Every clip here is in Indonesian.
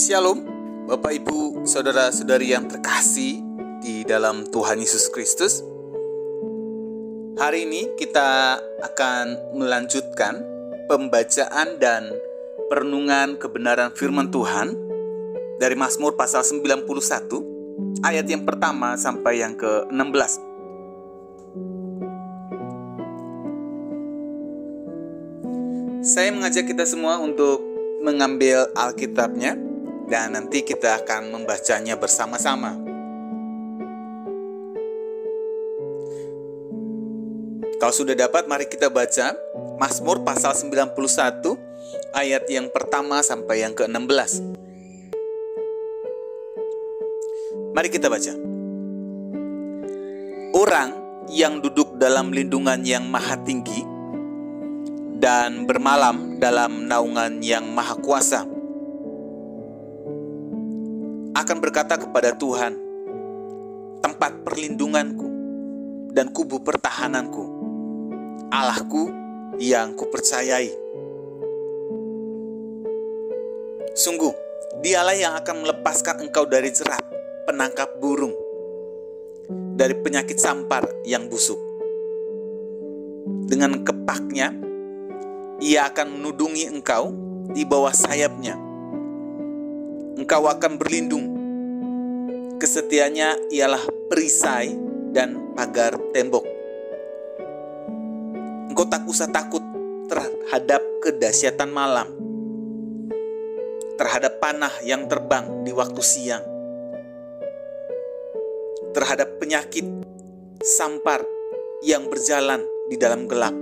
Shalom, Bapak Ibu, Saudara-saudari yang terkasih di dalam Tuhan Yesus Kristus. Hari ini kita akan melanjutkan pembacaan dan perenungan kebenaran firman Tuhan dari Mazmur pasal 91, ayat yang pertama sampai yang ke-16. Saya mengajak kita semua untuk mengambil Alkitabnya dan nanti kita akan membacanya bersama-sama. Kalau sudah dapat, mari kita baca Mazmur pasal 91 ayat yang pertama sampai yang ke-16. Mari kita baca. Orang yang duduk dalam lindungan yang maha tinggi dan bermalam dalam naungan yang maha kuasa akan berkata kepada Tuhan, tempat perlindunganku dan kubu pertahananku, Allahku yang kupercayai. Sungguh, dialah yang akan melepaskan engkau dari jerat penangkap burung, dari penyakit sampar yang busuk. Dengan kepaknya, ia akan menudungi engkau di bawah sayapnya. Engkau akan berlindung. Kesetiaannya ialah perisai dan pagar tembok. Engkau tak usah takut terhadap kedahsyatan malam, terhadap panah yang terbang di waktu siang, terhadap penyakit sampar yang berjalan di dalam gelap,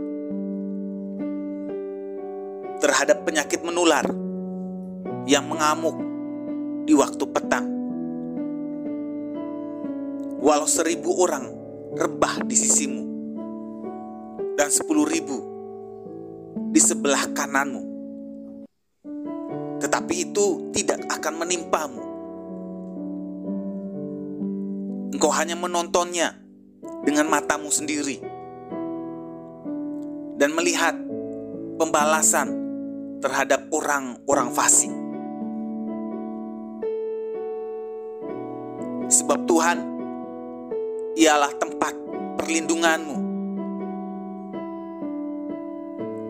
terhadap penyakit menular yang mengamuk di waktu petang. Walau 1000 orang rebah di sisimu dan 10.000 di sebelah kananmu, tetapi itu tidak akan menimpamu. Engkau hanya menontonnya dengan matamu sendiri dan melihat pembalasan terhadap orang-orang fasik. Sebab Tuhan ialah tempat perlindunganmu,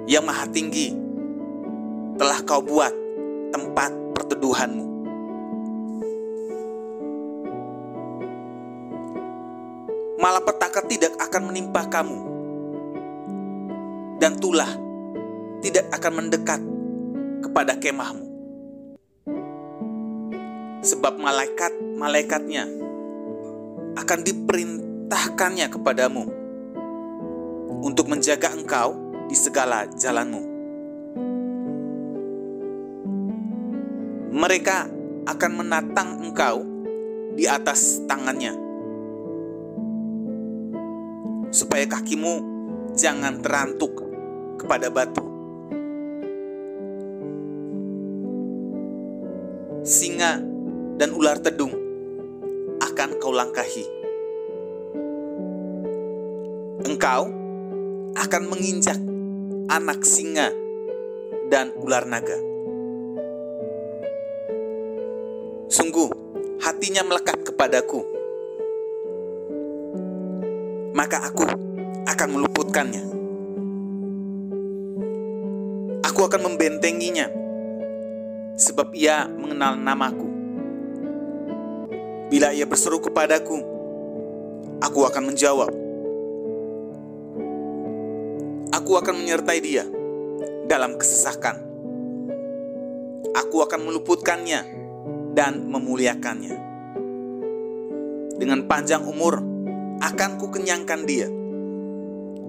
yang maha tinggi telah kau buat tempat perteduhanmu. Malapetaka tidak akan menimpa kamu, dan tulah tidak akan mendekat kepada kemahmu. Sebab malaikat-malaikatnya akan diperintahkannya kepadamu untuk menjaga engkau di segala jalanmu. Mereka akan menatang engkau di atas tangannya, supaya kakimu jangan terantuk kepada batu. Singa dan ular tedung akan kau langkahi. Engkau akan menginjak anak singa dan ular naga. Sungguh, hatinya melekat kepadaku, maka aku akan meluputkannya. Aku akan membentenginya, sebab ia mengenal namaku. Bila ia berseru kepadaku, aku akan menjawab. Aku akan menyertai dia dalam kesesakan. Aku akan meluputkannya dan memuliakannya. Dengan panjang umur akan kukenyangkan dia,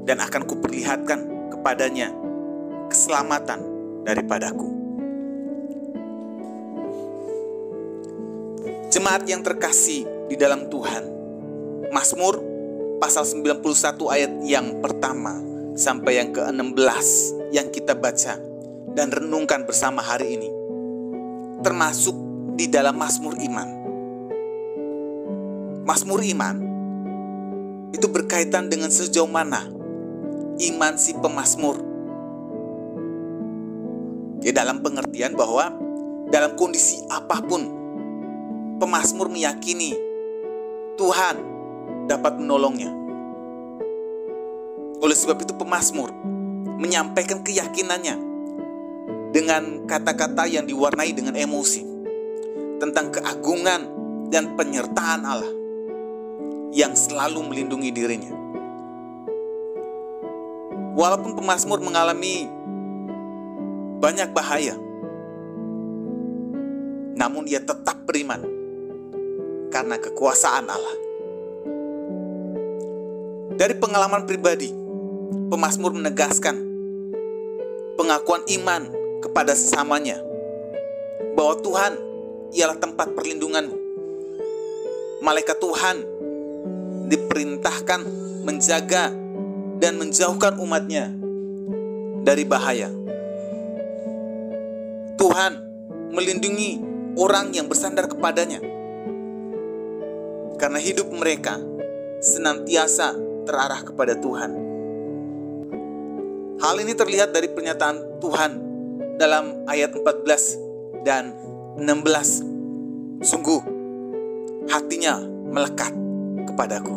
dan akan kuperlihatkan kepadanya keselamatan daripadaku. Jemaat yang terkasih di dalam Tuhan, Mazmur pasal 91 ayat yang pertama sampai yang ke-16 yang kita baca dan renungkan bersama hari ini, termasuk di dalam Mazmur Iman. Mazmur Iman itu berkaitan dengan sejauh mana iman si pemazmur. Ya, dalam pengertian bahwa dalam kondisi apapun, pemazmur meyakini Tuhan dapat menolongnya. Oleh sebab itu pemazmur menyampaikan keyakinannya dengan kata-kata yang diwarnai dengan emosi tentang keagungan dan penyertaan Allah yang selalu melindungi dirinya. Walaupun pemazmur mengalami banyak bahaya, namun ia tetap beriman karena kekuasaan Allah. Dari pengalaman pribadi, pemazmur menegaskan pengakuan iman kepada sesamanya bahwa Tuhan ialah tempat perlindunganmu. Malaikat Tuhan diperintahkan menjaga dan menjauhkan umatnya dari bahaya. Tuhan melindungi orang yang bersandar kepadanya, karena hidup mereka senantiasa terarah kepada Tuhan. Hal ini terlihat dari pernyataan Tuhan dalam ayat 14 dan 16. Sungguh, hatinya melekat kepadaku.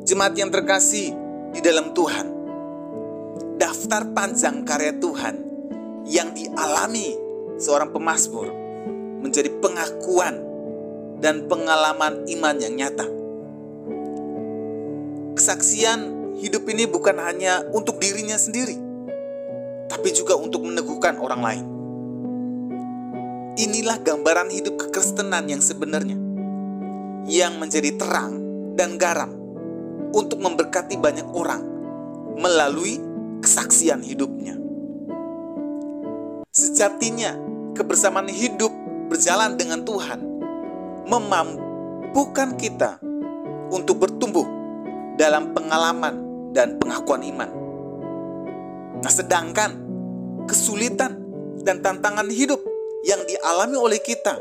Jemaat yang terkasih di dalam Tuhan, daftar panjang karya Tuhan yang dialami seorang pemazmur menjadi pengakuan dan pengalaman iman yang nyata. Kesaksian hidup ini bukan hanya untuk dirinya sendiri, tapi juga untuk meneguhkan orang lain. Inilah gambaran hidup kekristenan yang sebenarnya, yang menjadi terang dan garam untuk memberkati banyak orang melalui kesaksian hidupnya. Sejatinya, kebersamaan hidup berjalan dengan Tuhan memampukan kita untuk bertumbuh dalam pengalaman dan pengakuan iman. Nah, sedangkan kesulitan dan tantangan hidup yang dialami oleh kita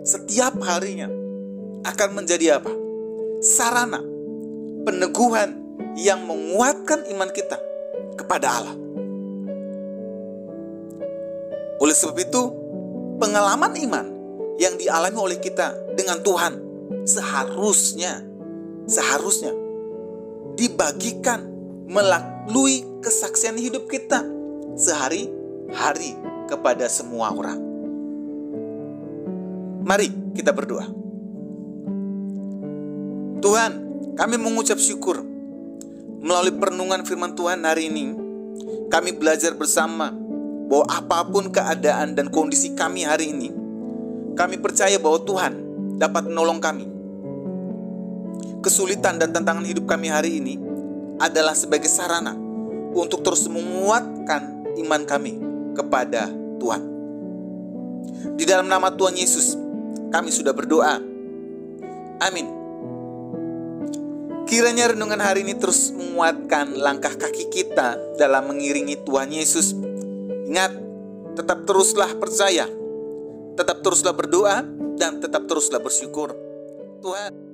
setiap harinya akan menjadi apa? Sarana peneguhan yang menguatkan iman kita kepada Allah. Oleh sebab itu, pengalaman iman yang dialami oleh kita dengan Tuhan seharusnya dibagikan melalui kesaksian hidup kita sehari-hari kepada semua orang. Mari kita berdoa. Tuhan, kami mengucap syukur melalui perenungan firman Tuhan hari ini. Kami belajar bersama bahwa apapun keadaan dan kondisi kami hari ini, kami percaya bahwa Tuhan dapat menolong kami. Kesulitan dan tantangan hidup kami hari ini adalah sebagai sarana untuk terus menguatkan iman kami kepada Tuhan. Di dalam nama Tuhan Yesus, kami sudah berdoa. Amin. Kiranya renungan hari ini terus menguatkan langkah kaki kita dalam mengiringi Tuhan Yesus. Ingat, tetap teruslah percaya, tetap teruslah berdoa, dan tetap teruslah bersyukur. Tuhan